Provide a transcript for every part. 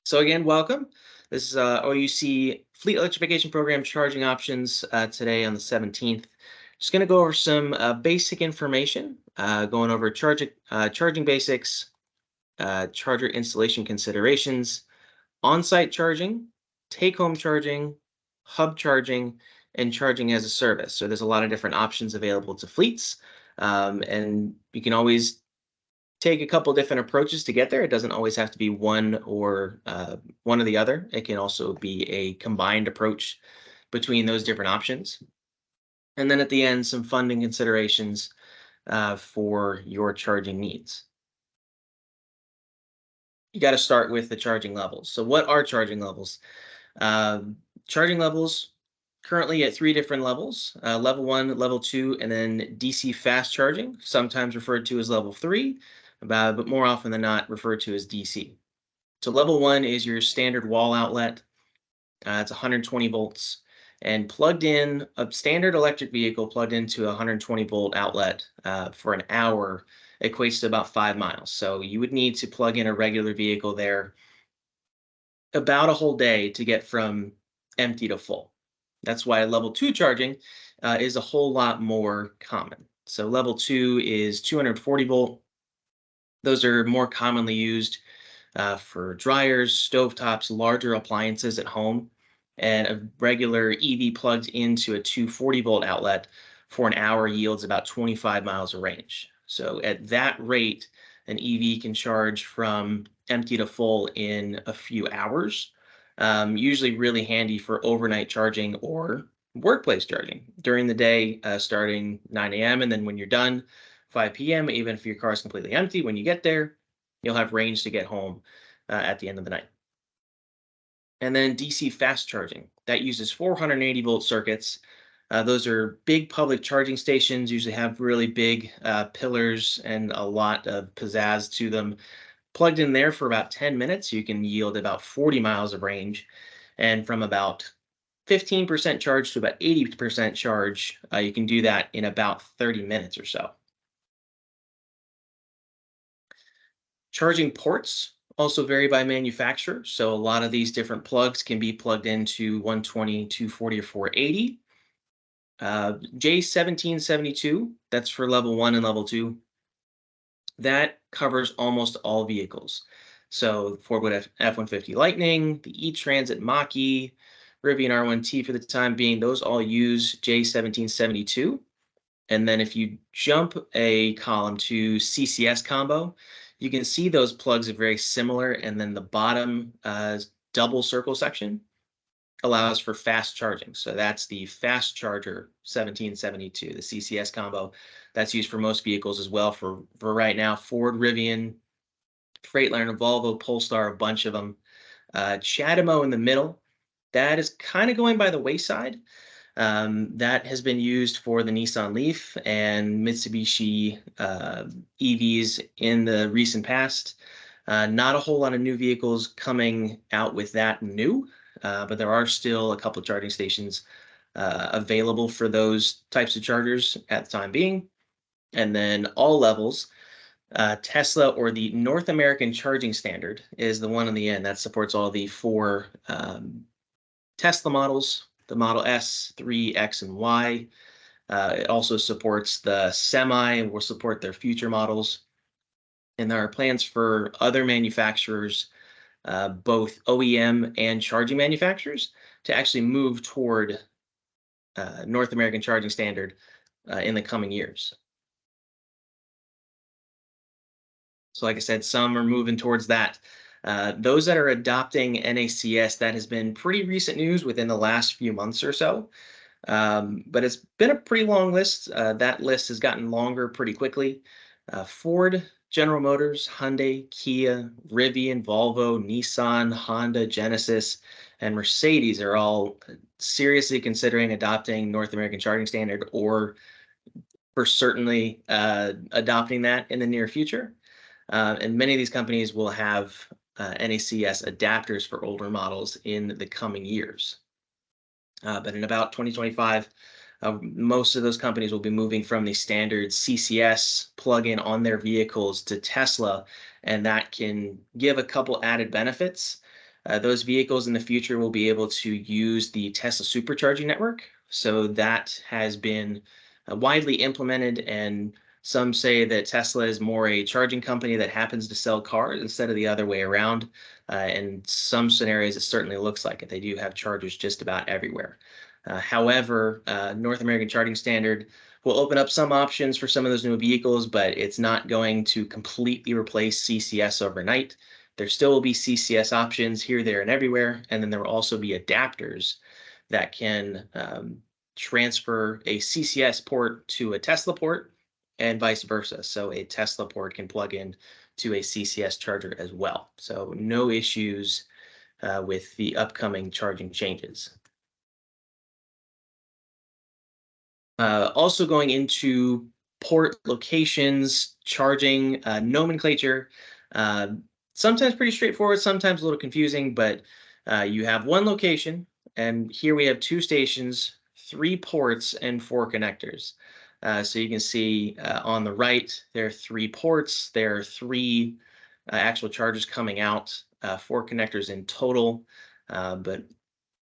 So again, welcome. This is OUC Fleet Electrification Program charging options today on the 17th. Just going to go over some basic information, going over charging basics, charger installation considerations, on-site charging, take-home charging, hub charging, and charging as a service. So there's a lot of different options available to fleets, and you can always take a couple different approaches to get there. It doesn't always have to be one or the other. It can also be a combined approach between those different options. And then at the end, some funding considerations for your charging needs. You got to start with the charging levels. So what are charging levels? Charging levels currently at three different levels, level 1, level 2, and then DC fast charging, sometimes referred to as level 3, but more often than not referred to as DC. So level 1 is your standard wall outlet. It's 120 volts, and plugged in, a standard electric vehicle plugged into a 120 volt outlet for an hour equates to about 5 miles. So you would need to plug in a regular vehicle there about a whole day to get from empty to full. That's why level 2 charging is a whole lot more common. So level 2 is 240 volt. Those are more commonly used for dryers, stovetops, larger appliances at home. And a regular EV plugged into a 240 volt outlet for an hour yields about 25 miles of range. So at that rate, an EV can charge from empty to full in a few hours. Usually really handy for overnight charging or workplace charging during the day, starting 9 a.m. And then when you're done, 5 p.m., even if your car is completely empty, when you get there, you'll have range to get home at the end of the night. And then DC fast charging. That uses 480 volt circuits. Those are big public charging stations, usually have really big pillars and a lot of pizzazz to them. Plugged in there for about 10 minutes, you can yield about 40 miles of range. And from about 15% charge to about 80% charge, you can do that in about 30 minutes or so. Charging ports also vary by manufacturer. So a lot of these different plugs can be plugged into 120, 240, or 480. J1772, that's for level 1 and level 2. That covers almost all vehicles. So Ford F-150 Lightning, the E-Transit Mach-E, Rivian R1T for the time being, those all use J1772. And then if you jump a column to CCS combo, you can see those plugs are very similar. And then the bottom double circle section allows for fast charging. So that's the fast charger 1772, the CCS combo. That's used for most vehicles as well for right now. Ford, Rivian, Freightliner, Volvo, Polestar, a bunch of them. CHAdeMO in the middle, that is kind of going by the wayside. That has been used for the Nissan Leaf and Mitsubishi EVs in the recent past. Not a whole lot of new vehicles coming out with that new, but there are still a couple of charging stations available for those types of chargers at the time being. And then all levels, Tesla, or the North American Charging Standard, is the one on the end that supports all the four Tesla models, the Model S, 3, X, and Y. It also supports the Semi and will support their future models. And there are plans for other manufacturers, both OEM and charging manufacturers, to actually move toward North American Charging Standard in the coming years. So like I said, some are moving towards that. Those that are adopting NACS, that has been pretty recent news within the last few months or so. But it's been a pretty long list. That list has gotten longer pretty quickly. Ford, General Motors, Hyundai, Kia, Rivian, Volvo, Nissan, Honda, Genesis, and Mercedes are all seriously considering adopting North American Charging Standard, or for certainly adopting that in the near future. And many of these companies will have NACS adapters for older models in the coming years. But in about 2025, most of those companies will be moving from the standard CCS plug-in on their vehicles to Tesla, and that can give a couple added benefits. Those vehicles in the future will be able to use the Tesla supercharging network. So that has been widely implemented, and some say that Tesla is more a charging company that happens to sell cars instead of the other way around. In some scenarios, it certainly looks like it. They do have chargers just about everywhere. However, North American Charging Standard will open up some options for some of those new vehicles, but it's not going to completely replace CCS overnight. There still will be CCS options here, there, and everywhere. And then there will also be adapters that can transfer a CCS port to a Tesla port and vice versa. So a Tesla port can plug in to a CCS charger as well. So no issues with the upcoming charging changes. Also going into port locations, charging nomenclature. Uh, Sometimes pretty straightforward, sometimes a little confusing, but you have one location, and here we have two stations, three ports, and four connectors. So you can see on the right, there are three ports, there are three actual chargers coming out, four connectors in total. But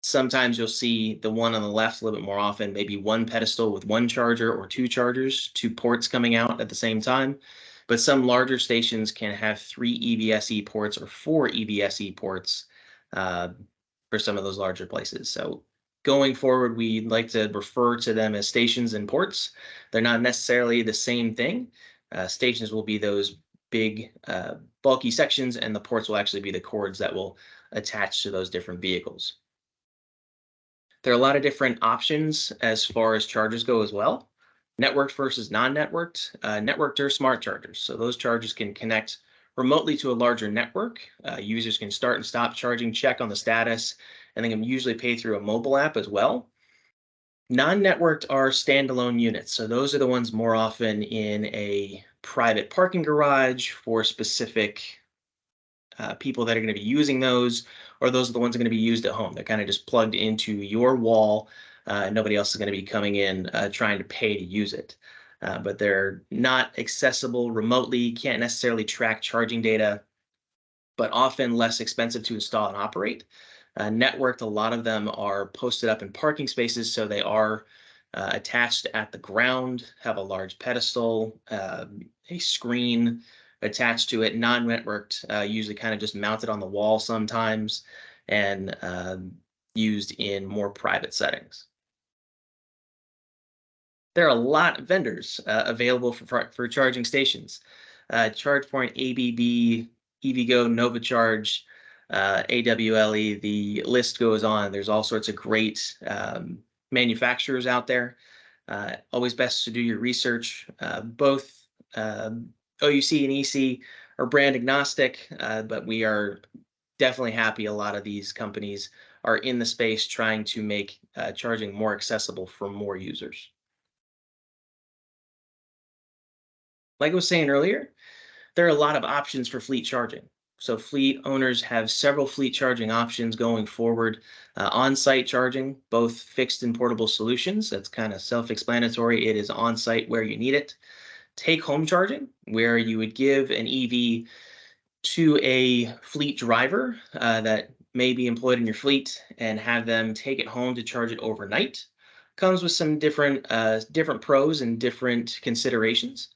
sometimes you'll see the one on the left a little bit more often, maybe one pedestal with one charger or two chargers, two ports coming out at the same time. But some larger stations can have three EVSE ports or four EVSE ports uh, for some of those larger places. So going forward, we like to refer to them as stations and ports. They're not necessarily the same thing. Stations will be those big, bulky sections, and the ports will actually be the cords that will attach to those different vehicles. There are a lot of different options as far as chargers go as well. Networked versus non-networked. Networked are smart chargers. So those chargers can connect remotely to a larger network. Users can start and stop charging, check on the status, and they can usually pay through a mobile app as well. Non-networked are standalone units. So those are the ones more often in a private parking garage for specific people that are going to be using those, or those are the ones that are going to be used at home. They're kind of just plugged into your wall. And nobody else is going to be coming in trying to pay to use it. But they're not accessible remotely, can't necessarily track charging data, but often less expensive to install and operate. Networked, a lot of them are posted up in parking spaces, so they are attached at the ground, have a large pedestal, a screen attached to it. Non-networked, usually kind of just mounted on the wall sometimes, and used in more private settings. There are a lot of vendors available for charging stations. ChargePoint, ABB, EVgo, NovaCharge, AWLE, the list goes on. There's all sorts of great manufacturers out there. Always best to do your research. Both OUC and EC are brand agnostic, but we are definitely happy a lot of these companies are in the space trying to make charging more accessible for more users. Like I was saying earlier, there are a lot of options for fleet charging. So fleet owners have several fleet charging options going forward. On-site charging, both fixed and portable solutions. That's kind of self-explanatory. It is on-site where you need it. Take-home charging, where you would give an EV to a fleet driver that may be employed in your fleet and have them take it home to charge it overnight. Comes with some different pros and different considerations.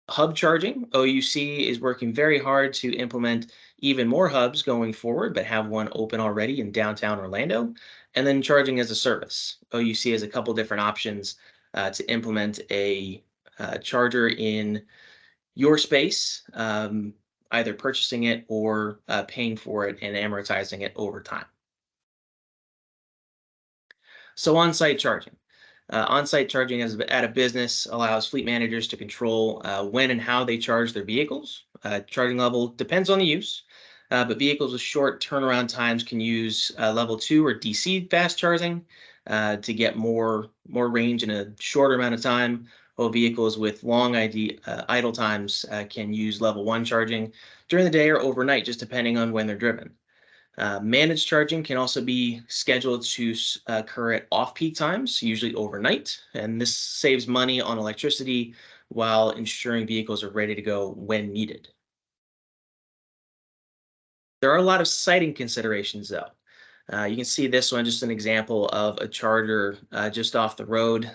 Hub charging, OUC is working very hard to implement even more hubs going forward, but have one open already in downtown Orlando. And then charging as a service. OUC has a couple different options to implement a charger in your space, either purchasing it or paying for it and amortizing it over time. So on-site charging. On-site charging at a business allows fleet managers to control when and how they charge their vehicles. Charging level depends on the use, but vehicles with short turnaround times can use level 2 or DC fast charging to get more range in a shorter amount of time, while vehicles with long idle times can use level 1 charging during the day or overnight, just depending on when they're driven. Managed charging can also be scheduled to occur at off-peak times, usually overnight, and this saves money on electricity while ensuring vehicles are ready to go when needed. There are a lot of siting considerations, though. You can see this one, just an example of a charger just off the road.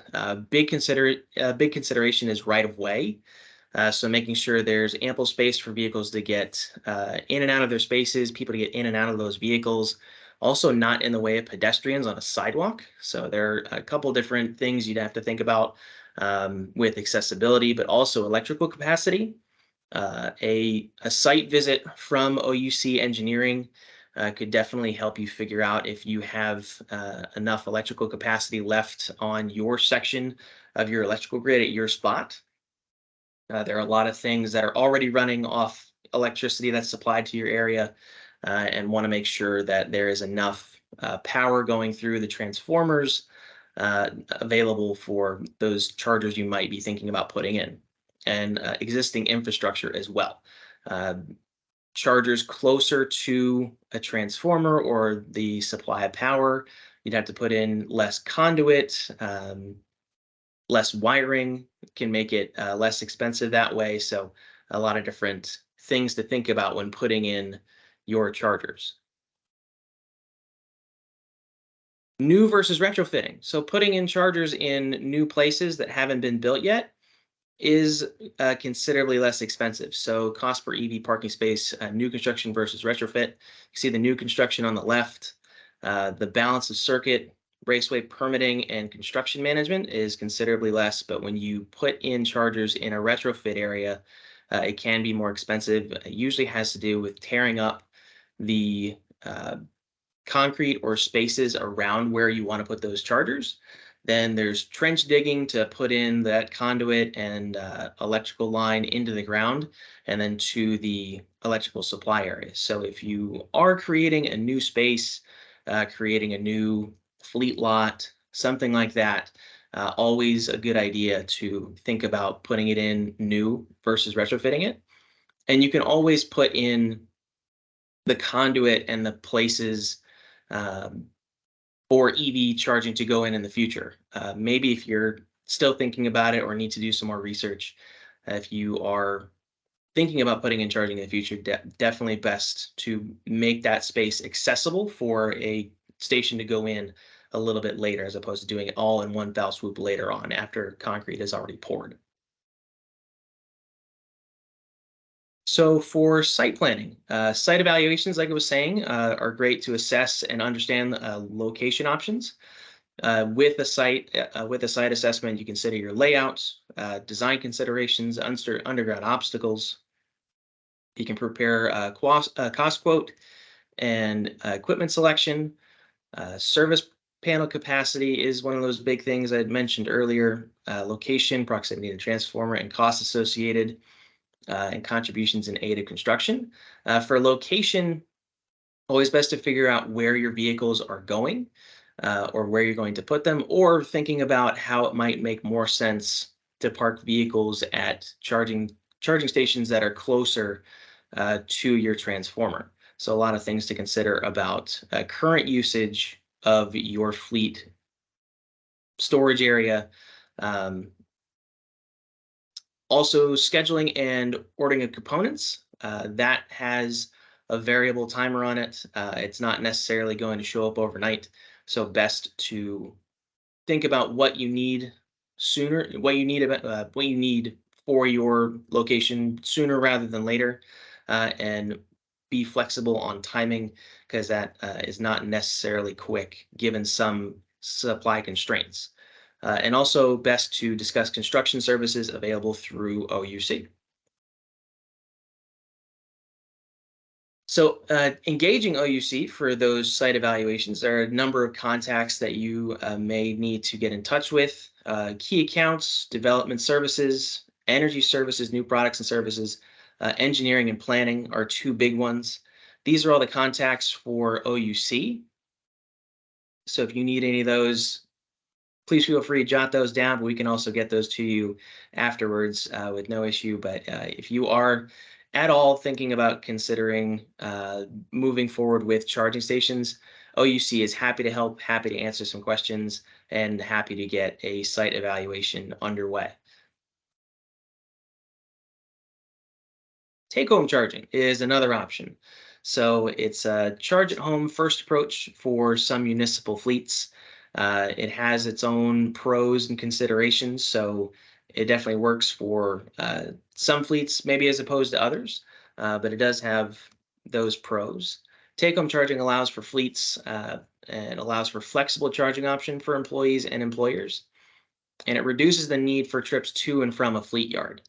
Big consideration is right of way. So making sure there's ample space for vehicles to get in and out of their spaces, people to get in and out of those vehicles. Also, not in the way of pedestrians on a sidewalk. So there are a couple different things you'd have to think about with accessibility, but also electrical capacity. A site visit from OUC Engineering could definitely help you figure out if you have enough electrical capacity left on your section of your electrical grid at your spot. There are a lot of things that are already running off electricity that's supplied to your area, and want to make sure that there is enough power going through the transformers available for those chargers you might be thinking about putting in, and existing infrastructure as well. Uh, Chargers closer to a transformer or the supply of power, you'd have to put in less conduit, less wiring can make it less expensive that way. So a lot of different things to think about when putting in your chargers. New versus retrofitting. So putting in chargers in new places that haven't been built yet is considerably less expensive. So cost per EV parking space, new construction versus retrofit. You see the new construction on the left. The balance of circuit, raceway permitting, and construction management is considerably less. But when you put in chargers in a retrofit area, it can be more expensive. It usually has to do with tearing up the concrete or spaces around where you want to put those chargers. Then there's trench digging to put in that conduit and electrical line into the ground and then to the electrical supply area. So if you are creating a new space, creating a new fleet lot, something like that, always a good idea to think about putting it in new versus retrofitting it. And you can always put in the conduit and the places um, for EV charging to go in the future. Maybe if you're still thinking about it or need to do some more research, if you are thinking about putting in charging in the future, definitely best to make that space accessible for a station to go in a little bit later, as opposed to doing it all in one fell swoop later on after concrete is already poured. So for site planning, site evaluations, like I was saying, are great to assess and understand location options. With a site assessment, you consider your layouts, design considerations, underground obstacles. You can prepare a cost quote and equipment selection. Service panel capacity is one of those big things I had mentioned earlier. Location, proximity to transformer, and cost associated, and contributions in aid of construction. For location, always best to figure out where your vehicles are going, or where you're going to put them, or thinking about how it might make more sense to park vehicles at charging stations that are closer to your transformer. So a lot of things to consider about current usage of your fleet storage area. Um, Also, scheduling and ordering of components. That has a variable timer on it. It's not necessarily going to show up overnight. So best to think about what you need sooner, what you need for your location sooner rather than later, and be flexible on timing, because that is not necessarily quick given some supply constraints. And also best to discuss construction services available through OUC. So engaging OUC for those site evaluations, there are a number of contacts that you may need to get in touch with. Key accounts, development services, energy services, new products and services, engineering and planning are two big ones. These are all the contacts for OUC. So if you need any of those, please feel free to jot those down, but we can also get those to you afterwards with no issue. But if you are at all thinking about considering moving forward with charging stations, OUC is happy to help, happy to answer some questions, and happy to get a site evaluation underway. Take-home charging is another option. So it's a charge at home first approach for some municipal fleets. It has its own pros and considerations, so it definitely works for some fleets, maybe as opposed to others, but it does have those pros. Take home charging allows for fleets and allows for flexible charging option for employees and employers, and it reduces the need for trips to and from a fleet yard.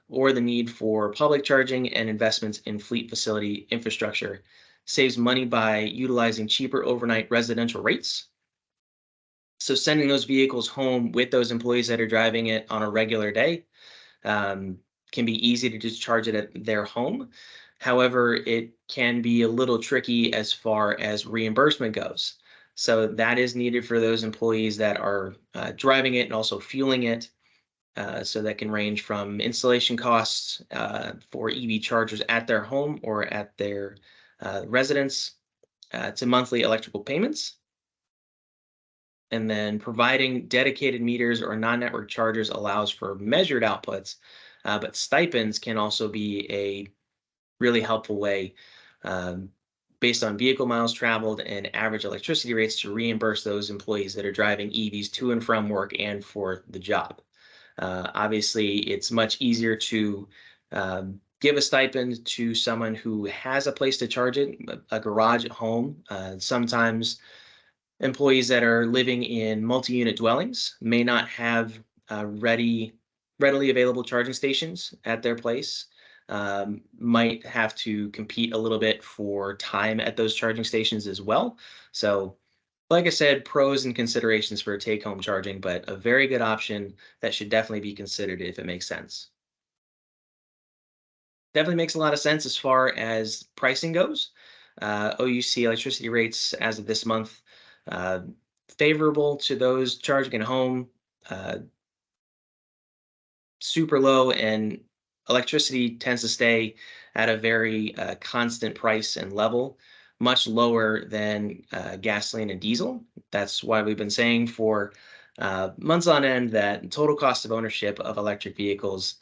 Or the need for public charging and investments in fleet facility infrastructure, saves money by utilizing cheaper overnight residential rates. So sending those vehicles home with those employees that are driving it on a regular day um, can be easy to just charge it at their home. However, it can be a little tricky as far as reimbursement goes. So that is needed for those employees that are driving it and also fueling it. So that can range from installation costs for EV chargers at their home or at their residence to monthly electrical payments. And then providing dedicated meters or non-network chargers allows for measured outputs, but stipends can also be a really helpful way um, based on vehicle miles traveled and average electricity rates to reimburse those employees that are driving EVs to and from work and for the job. Obviously, it's much easier to give a stipend to someone who has a place to charge it, a garage at home. Sometimes employees that are living in multi-unit dwellings may not have readily available charging stations at their place. Might have to compete a little bit for time at those charging stations as well. So like I said, pros and considerations for take-home charging, but a very good option that should definitely be considered if it makes sense. Definitely makes a lot of sense as far as pricing goes. OUC electricity rates as of this month, uh, favorable to those charging at home. Uh, Super low, and electricity tends to stay at a very constant price and level, much lower than gasoline and diesel. That's why we've been saying for months on end that total cost of ownership of electric vehicles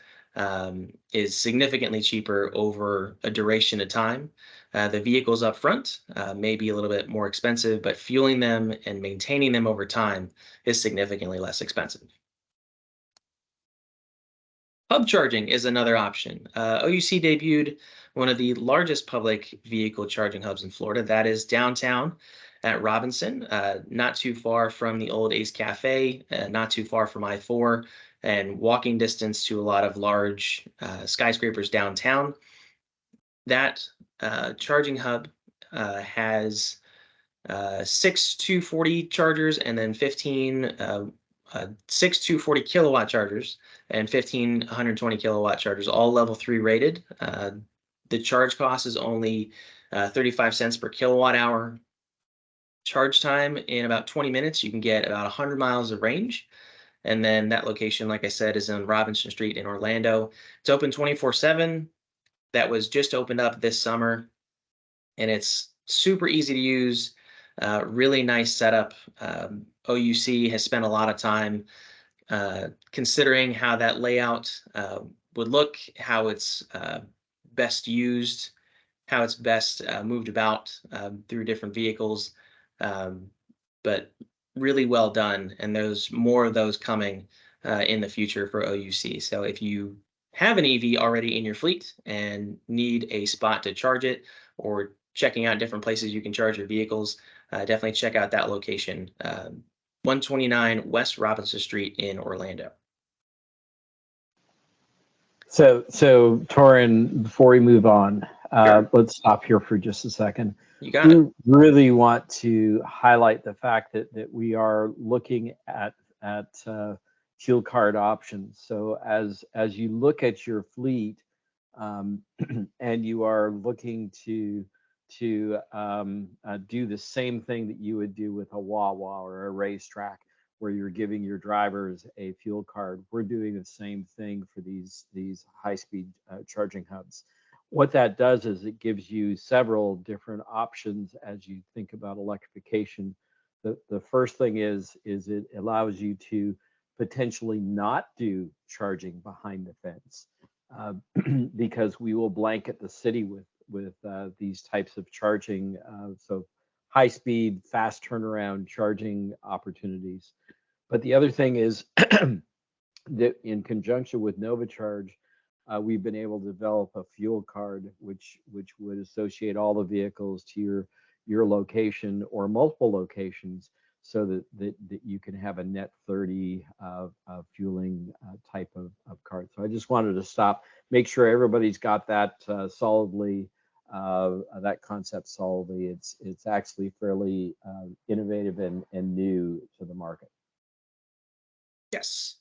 is significantly cheaper over a duration of time. The vehicles up front may be a little bit more expensive, but fueling them and maintaining them over time is significantly less expensive. Hub charging is another option. OUC debuted one of the largest public vehicle charging hubs in Florida. That is downtown at Robinson, not too far from the old Ace Cafe, not too far from I-4, and walking distance to a lot of large skyscrapers downtown. That charging hub has 6 240 chargers and then 15 6 240 kilowatt chargers and 15 120 kilowatt chargers, all level 3 rated. The charge cost is only 35 cents per kilowatt hour. Charge time in about 20 minutes, you can get about 100 miles of range. And then that location, like I said, is on Robinson Street in Orlando. It's open 24/7. That was just opened up this summer, and it's super easy to use. Really nice setup. OUC has spent a lot of time considering how that layout would look, how it's best used, how it's best moved about through different vehicles. Um, but really well done, and there's more of those coming in the future for OUC. So if you have an EV already in your fleet and need a spot to charge it, or checking out different places you can charge your vehicles, definitely check out that location, 129 West Robinson Street in Orlando. So Torin, before we move on, Sure. let's stop here for just a second. You got it. We really want to highlight the fact that we are looking at fuel card options. So as you look at your fleet, and you are looking to do the same thing that you would do with a Wawa or a racetrack, where you're giving your drivers a fuel card. We're doing the same thing for these high-speed charging hubs. What that does is it gives you several different options as you think about electrification. The first thing is it allows you to potentially not do charging behind the fence, uh, because we will blanket the city these types of charging, so high speed, fast turnaround charging opportunities. But the other thing is that in conjunction with NovaCharge, we've been able to develop a fuel card which would associate all the vehicles to your location or multiple locations, so that you can have a net 30 fueling type of card. So I just wanted to stop, make sure everybody's got that solidly, that concept solidly. It's actually fairly innovative and new to the market. Yes.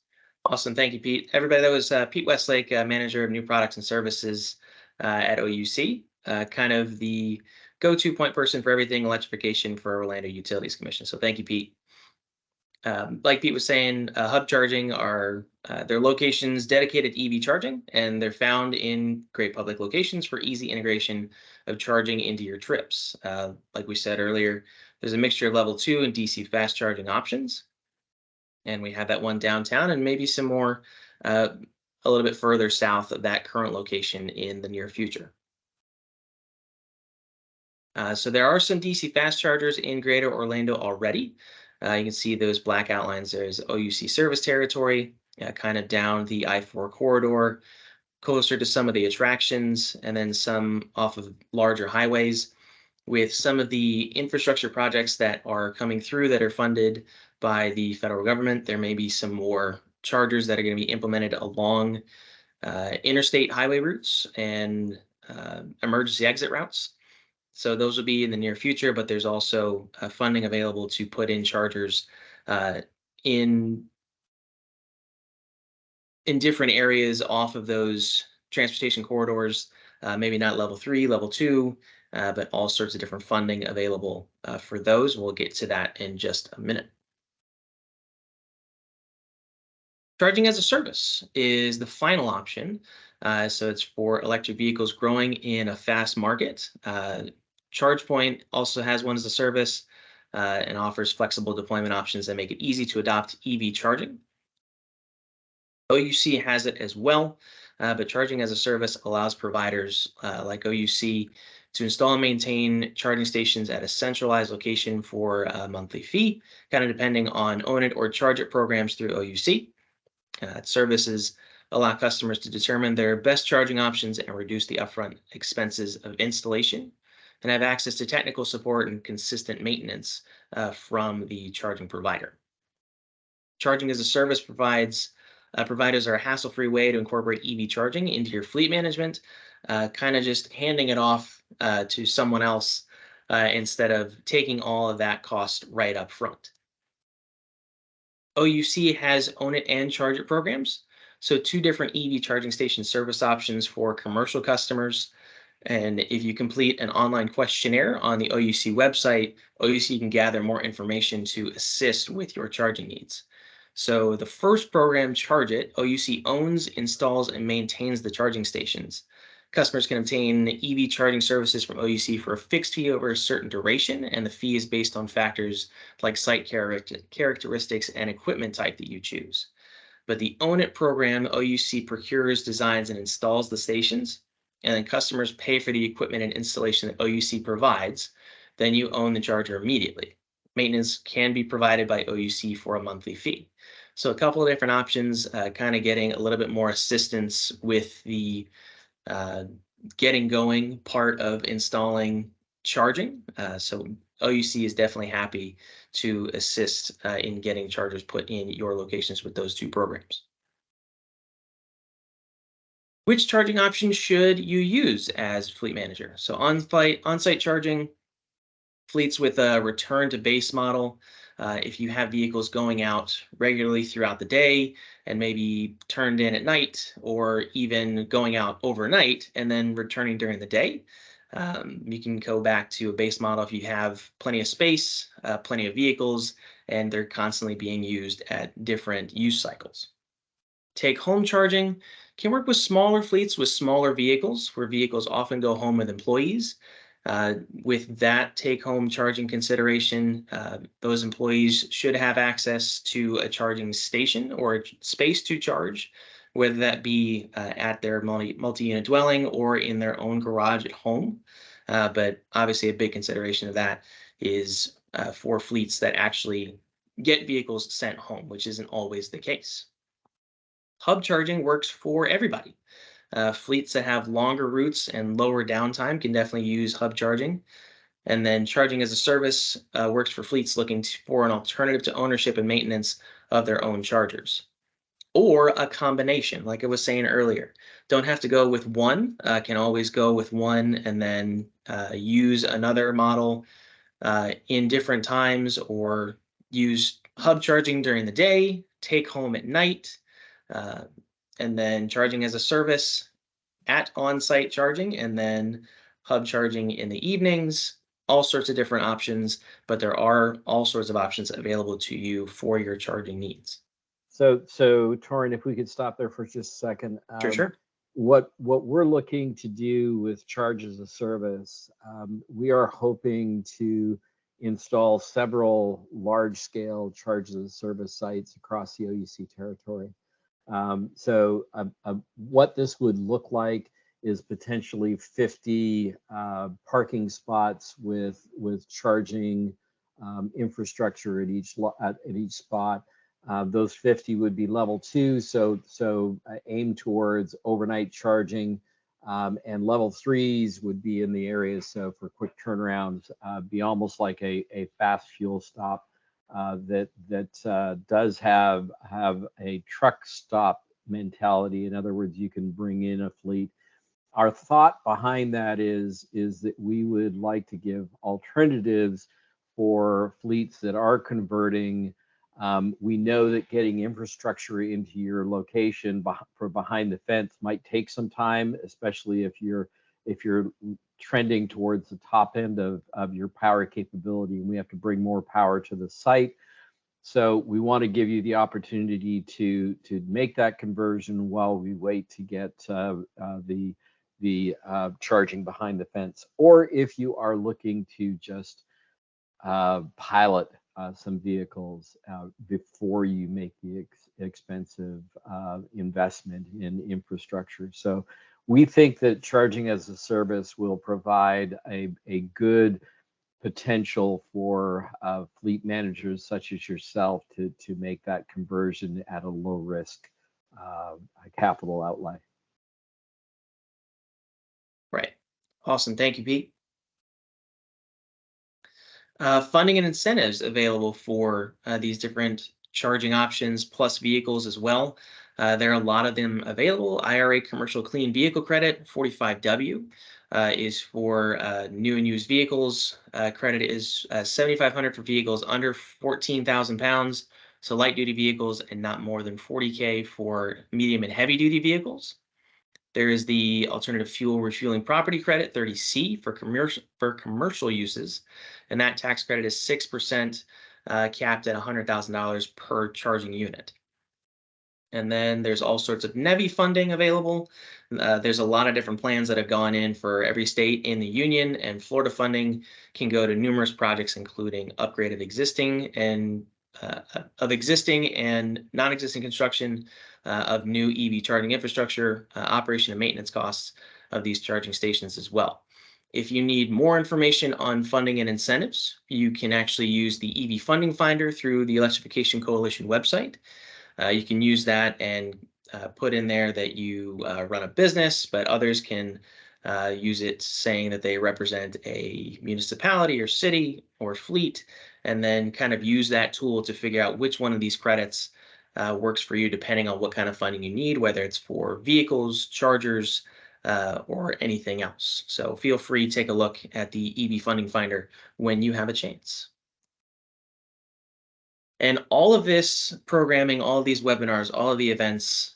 Awesome. Thank you, Pete. Everybody, that was Pete Westlake, Manager of New Products and Services at OUC, kind of the go-to point person for everything electrification for Orlando Utilities Commission. So thank you, Pete. Like Pete was saying, hub charging are their locations dedicated to EV charging, and they're found in great public locations for easy integration of charging into your trips. Like we said earlier, there's a mixture of level 2 and DC fast charging options. And we have that one downtown and maybe some more a little bit further south of that current location in the near future. So there are some DC fast chargers in Greater Orlando already. You can see those black outlines. There's OUC service territory, kind of down the I-4 corridor, closer to some of the attractions, and then some off of larger highways. With some of the infrastructure projects that are coming through that are funded by the federal government, there may be some more chargers that are going to be implemented along interstate highway routes and emergency exit routes. So those will be in the near future, but there's also funding available to put in chargers uh, in in different areas off of those transportation corridors, maybe not level 3, level 2, but all sorts of different funding available for those. We'll get to that in just a minute. Charging as a service is the final option. So it's for electric vehicles growing in a fast market. ChargePoint also has one as a service and offers flexible deployment options that make it easy to adopt EV charging. OUC has it as well, but charging as a service allows providers like OUC to install and maintain charging stations at a centralized location for a monthly fee, kind of depending on own it or charge it programs through OUC. Services allow customers to determine their best charging options and reduce the upfront expenses of installation, and have access to technical support and consistent maintenance from the charging provider. Charging as a service providers are a hassle-free way to incorporate EV charging into your fleet management, kind of just handing it off to someone else instead of taking all of that cost right up front. OUC has Own It and Charge It programs, so two different EV charging station service options for commercial customers. And if you complete an online questionnaire on the OUC website, OUC can gather more information to assist with your charging needs. So the first program, Charge It, OUC owns, installs, and maintains the charging stations. Customers can obtain EV charging services from OUC for a fixed fee over a certain duration, and the fee is based on factors like site characteristics and equipment type that you choose. But the Own It program, OUC procures, designs, and installs the stations, and then customers pay for the equipment and installation that OUC provides. Then you own the charger immediately. Maintenance can be provided by OUC for a monthly fee. So a couple of different options, kind of getting a little bit more assistance with the uh, getting going part of installing charging. So OUC is definitely happy to assist in getting chargers put in your locations with those two programs. Which charging option should you use as fleet manager? So on-site charging, fleets with a return to base model. If you have vehicles going out regularly throughout the day and maybe turned in at night, or even going out overnight and then returning during the day, you can go back to a base model if you have plenty of space, plenty of vehicles, and they're constantly being used at different use cycles. Take home charging can work with smaller fleets with smaller vehicles, where vehicles often go home with employees. With that take-home charging consideration, those employees should have access to a charging station or a space to charge whether that be at their multi-unit dwelling or in their own garage at home. But obviously, a big consideration of that is for fleets that actually get vehicles sent home, which isn't always the case. Hub charging works for everybody. Fleets that have longer routes and lower downtime can definitely use hub charging. And then charging as a service works for fleets looking for an alternative to ownership and maintenance of their own chargers, or a combination, like I was saying earlier. Don't have to go with one, can always go with one and then use another model in different times, or use hub charging during the day, take home at night, uh, and then charging as a service at on-site charging, and then hub charging in the evenings. All sorts of different options, but there are all sorts of options available to you for your charging needs. So Torin, if we could stop there for just a second. Sure, sure. What we're looking to do with Charge as a Service, we are hoping to install several large-scale Charge as a Service sites across the OUC territory. What this would look like is potentially 50 parking spots with charging infrastructure at each spot. Those 50 would be level 2, so aim towards overnight charging, and level 3s would be in the areas, so for quick turnarounds, be almost like a fast fuel stop that does have a truck stop mentality. In other words, you can bring in a fleet. Our thought behind that is that we would like to give alternatives for fleets that are converting. We know that getting infrastructure into your location for behind the fence might take some time, especially if you're trending towards the top end of your power capability, and we have to bring more power to the site. So we want to give you the opportunity to make that conversion while we wait to get the charging behind the fence. Or if you are looking to just pilot some vehicles before you make the expensive investment in infrastructure. So we think that charging as a service will provide a good potential for fleet managers such as yourself to make that conversion at a low risk capital outlay. Right. Awesome. Thank you, Pete. Funding and incentives available for these different charging options plus vehicles as well. There are a lot of them available. IRA Commercial Clean Vehicle Credit, 45W, is for new and used vehicles. Credit is $7,500 for vehicles under 14,000 pounds, so light duty vehicles, and not more than 40K for medium and heavy duty vehicles. There is the alternative fuel refueling property credit, 30C, for commercial uses, and that tax credit is 6%, capped at $100,000 per charging unit. And then there's all sorts of NEVI funding available. There's a lot of different plans that have gone in for every state in the union, and Florida funding can go to numerous projects, including upgrade of existing and non-existing construction of new EV charging infrastructure, operation and maintenance costs of these charging stations as well. If you need more information on funding and incentives, you can actually use the EV Funding Finder through the Electrification Coalition website. You can use that and put in there that you run a business, but others can use it saying that they represent a municipality or city or fleet, and then kind of use that tool to figure out which one of these credits works for you, depending on what kind of funding you need, whether it's for vehicles, chargers, or anything else. So feel free to take a look at the EV Funding Finder when you have a chance. And all of this programming, all of these webinars, all of the events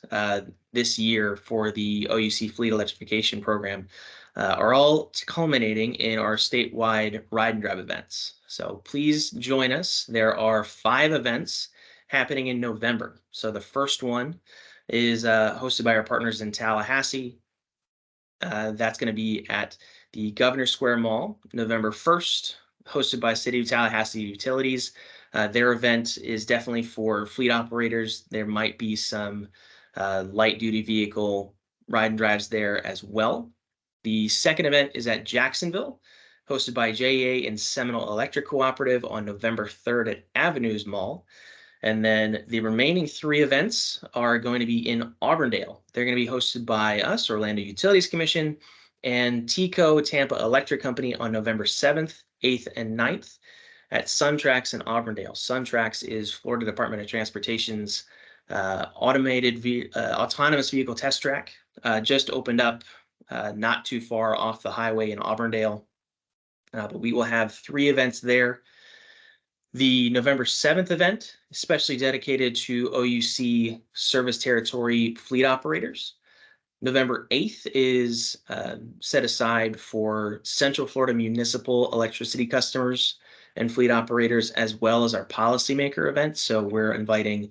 this year for the OUC Fleet Electrification Program are all culminating in our statewide ride and drive events. So please join us. There are 5 events happening in November. So the first one is hosted by our partners in Tallahassee. That's going to be at the Governor Square Mall, November 1st, hosted by City of Tallahassee Utilities. Their event is definitely for fleet operators. There might be some light duty vehicle ride and drives there as well. The second event is at Jacksonville, hosted by JEA and Seminole Electric Cooperative on November 3rd at Avenues Mall. And then the remaining 3 events are going to be in Auburndale. They're going to be hosted by us, Orlando Utilities Commission, and TECO Tampa Electric Company on November 7th, 8th, and 9th at SunTrax in Auburndale. SunTrax is Florida Department of Transportation's autonomous vehicle test track. Just opened up not too far off the highway in Auburndale. But we will have 3 events there. The November 7th event, especially dedicated to OUC service territory fleet operators. November 8th is set aside for Central Florida municipal electricity customers and fleet operators, as well as our policymaker event. So we're inviting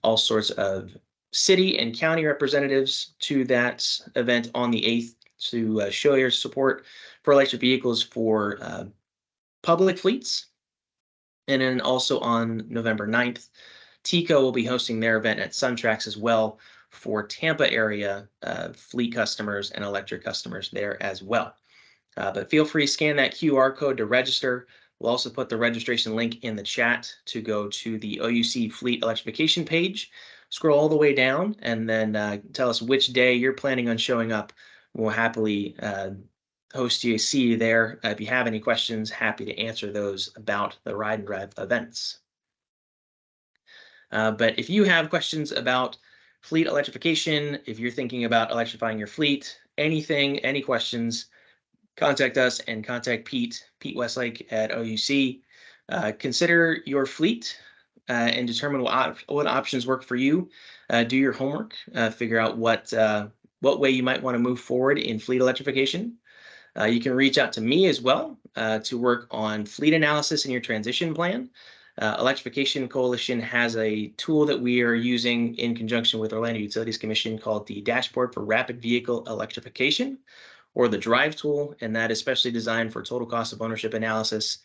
all sorts of city and county representatives to that event on the 8th to show your support for electric vehicles for public fleets. And then also on November 9th, TECO will be hosting their event at SunTrax as well for Tampa area fleet customers and electric customers there as well. But feel free to scan that QR code to register. We'll also put the registration link in the chat to go to the OUC Fleet Electrification page. Scroll all the way down and then tell us which day you're planning on showing up. We'll happily host you, see you there. If you have any questions, happy to answer those about the ride and drive events. But if you have questions about fleet electrification, if you're thinking about electrifying your fleet, anything, any questions, contact us and contact Pete Westlake at OUC. Consider your fleet and determine what options work for you. Do your homework, figure out what way you might want to move forward in fleet electrification. You can reach out to me as well to work on fleet analysis in your transition plan. Electrification Coalition has a tool that we are using in conjunction with Orlando Utilities Commission called the Dashboard for Rapid Vehicle Electrification, or the Drive tool, and that is specially designed for total cost of ownership analysis.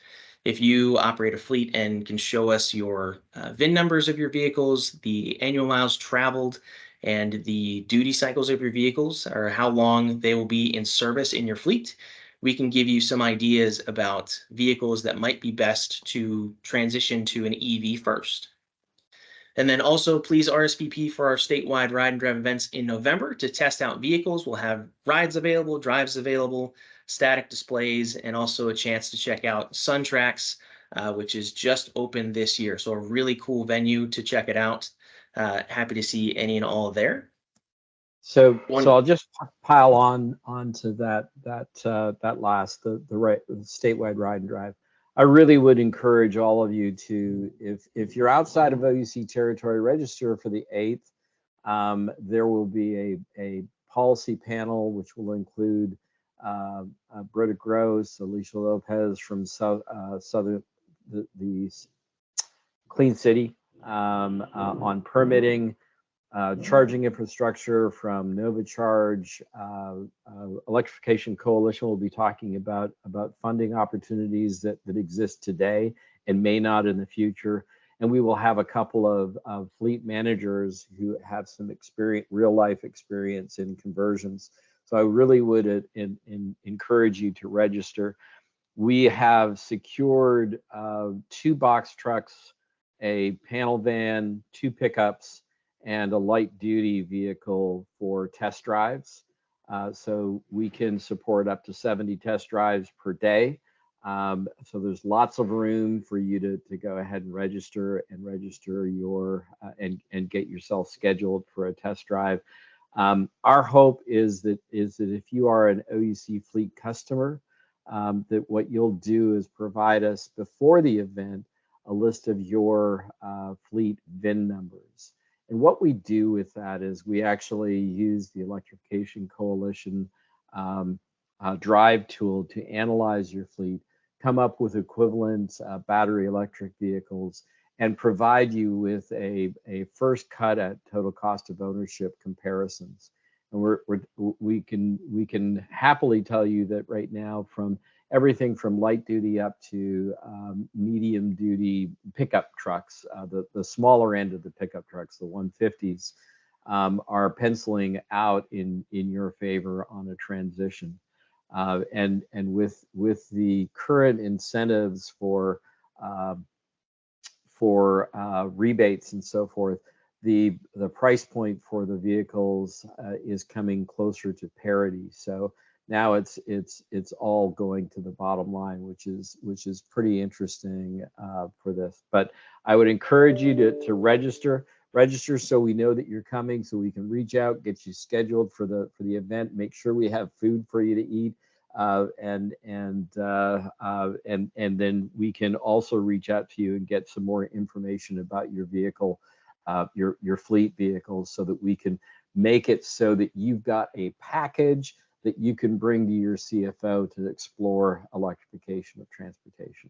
If you operate a fleet and can show us your VIN numbers of your vehicles, the annual miles traveled, and the duty cycles of your vehicles, or how long they will be in service in your fleet, we can give you some ideas about vehicles that might be best to transition to an EV first. And then also please RSVP for our statewide ride and drive events in November to test out vehicles. We'll have rides available, drives available, static displays, and also a chance to check out SunTrax, which is just opened this year. So a really cool venue to check it out. Happy to see any and all there. So I'll just pile onto that last the statewide ride and drive. I really would encourage all of you to, if you're outside of OUC territory, register for the 8th. There will be a policy panel which will include Britta Gross, Alicia Lopez from Southern the Clean City on permitting. Charging infrastructure from NovaCharge. Electrification Coalition will be talking about funding opportunities that exist today and may not in the future. And we will have a couple of fleet managers who have some real life experience in conversions. So I really would encourage you to register. We have secured 2 box trucks, a panel van, 2 pickups, and a light duty vehicle for test drives. So we can support up to 70 test drives per day. So there's lots of room for you to go ahead and register your and get yourself scheduled for a test drive. Our hope is that if you are an OUC fleet customer, that what you'll do is provide us before the event a list of your fleet VIN numbers. And what we do with that is we actually use the Electrification Coalition drive tool to analyze your fleet, come up with equivalent battery electric vehicles, and provide you with a first cut at total cost of ownership comparisons. And we can happily tell you that right now, from everything from light duty up to medium duty pickup trucks, the smaller end of the pickup trucks, the 150s, are penciling out in your favor on a transition. And with the current incentives uh, for rebates and so forth, the price point for the vehicles is coming closer to parity. So now it's all going to the bottom line, which is pretty interesting for this. But I would encourage you to register so we know that you're coming, so we can reach out, get you scheduled for the event, make sure we have food for you to eat. And then we can also reach out to you and get some more information about your vehicle, your fleet vehicles, so that we can make it so that you've got a package that you can bring to your CFO to explore electrification of transportation.